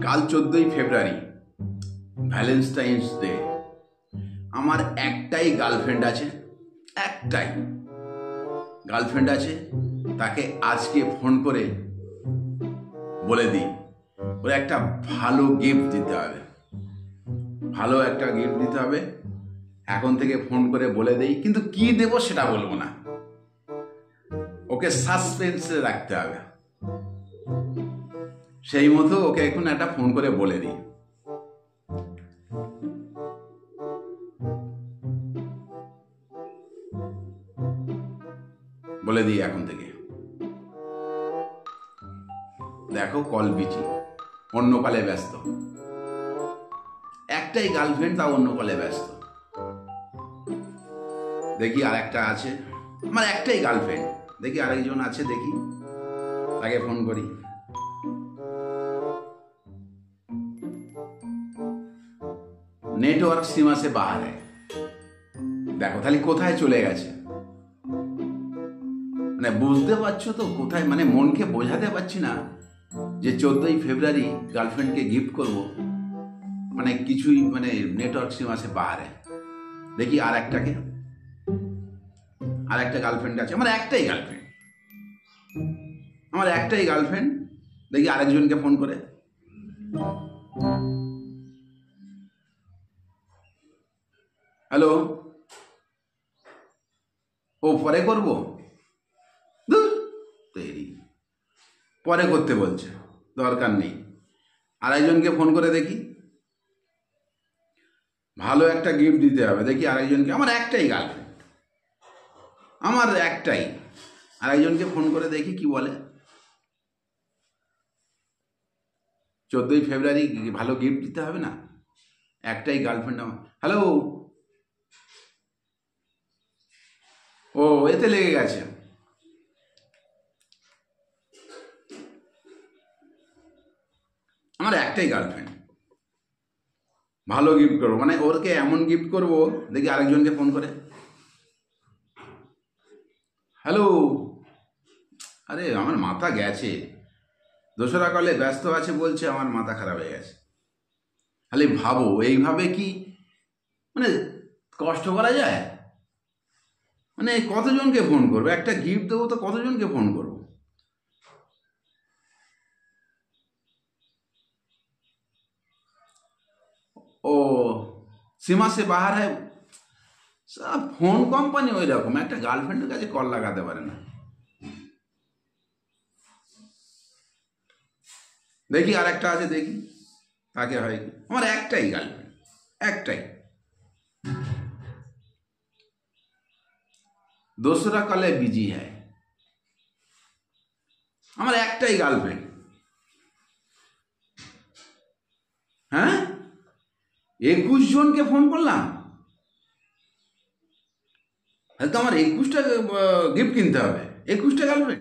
কাল 14ই ফেব্রুয়ারি Valentine's day. আমার একটাই গার্লফ্রেন্ড আছে, একটাই গার্লফ্রেন্ড আছে। তাকে আজকে ফোন করে বলে দিই ওর একটা ভালো গিফট দিতে হবে, ভালো একটা গিফট দিতে হবে। এখন থেকে ফোন করে বলে দেই, কিন্তু কি দেব সেটা বলবো না, ওকে সাসপেন্সে রাখতে হবে। সেই মতো ওকে এখন একটা ফোন করে বলে দিই। বলে দিই এখন থেকে। দেখো কল বিজি, অন্য কলে ব্যস্ত। একটাই গার্লফ্রেন্ড, তা অন্য কলে ব্যস্ত। দেখি আর একটা আছে, আমার একটাই গার্লফ্রেন্ড। দেখি আরেকজন আছে, দেখি তাকে ফোন করি। নেটওয়ার্ক सीमा से बाहर है। দেখো তাহলে কোথায় চলে গেছে, মানে বুঝতে পারছো তো কোথায়, মানে মনকে বোঝাতে পারছি না যে 14ই ফেব্রুয়ারি গার্লফ্রেন্ডকে গিফট করব, মানে কিছুই, মানে নেটওয়ার্ক सीमा से बाहर है। দেখি আর একটাকে, আর একটা গার্লফ্রেন্ড আছে। আমার একটাই গার্লফ্রেন্ড, আমার একটাই গার্লফ্রেন্ড। দেখি আরেকজনকে ফোন করে। হ্যালো, ও পরে করব, দেরি পরে করতে বলছে, দরকার নেই। আরেকজনকে ফোন করে দেখি, ভালো একটা গিফট দিতে হবে। দেখি আরেকজনকে, আমার একটাই গার্লফ্রেন্ড, আমার একটাই। আরেকজনকে ফোন করে দেখি কি বলে। 14ই ফেব্রুয়ারি ভালো গিফট দিতে হবে না, একটাই গার্লফ্রেন্ড আমার। হ্যালো, ও এতে লেগে গেছে। আমার একটাই গার্লফ্রেন্ড, ভালো গিফট করবো, মানে ওরকে এমন গিফট করবো। দেখি আরেকজনকে ফোন করে। হ্যালো, আরে আমার মাথা গেছে, দোসরা কলে ব্যস্ত আছে বলছে, আমার মাথা খারাপ হয়ে গেছে। খালি ভাবো, এইভাবে কি মানে কষ্ট করা যায়? মানে কতজনকে ফোন করবো, একটা গিফট দেবো তো কতজনকে ফোন করবো? ও सीमा से बाहर है। সব ফোন কোম্পানি ওই রকম, একটা গার্লফ্রেন্ডের কাছে কল লাগাতে পারে না। দেখি আর একটা আছে, দেখি তাকে হয় কি। আমার একটাই গার্লফ্রেন্ড, একটাই। দোসরা কলে বিজি হ্যায়। আমার একটাই গার্লফ্রেন্ড। হ্যাঁ, 21 জনকে ফোন করলাম, তো আমার 21টা গিফট কিনতে হবে, 21টা গার্লফ্রেন্ড।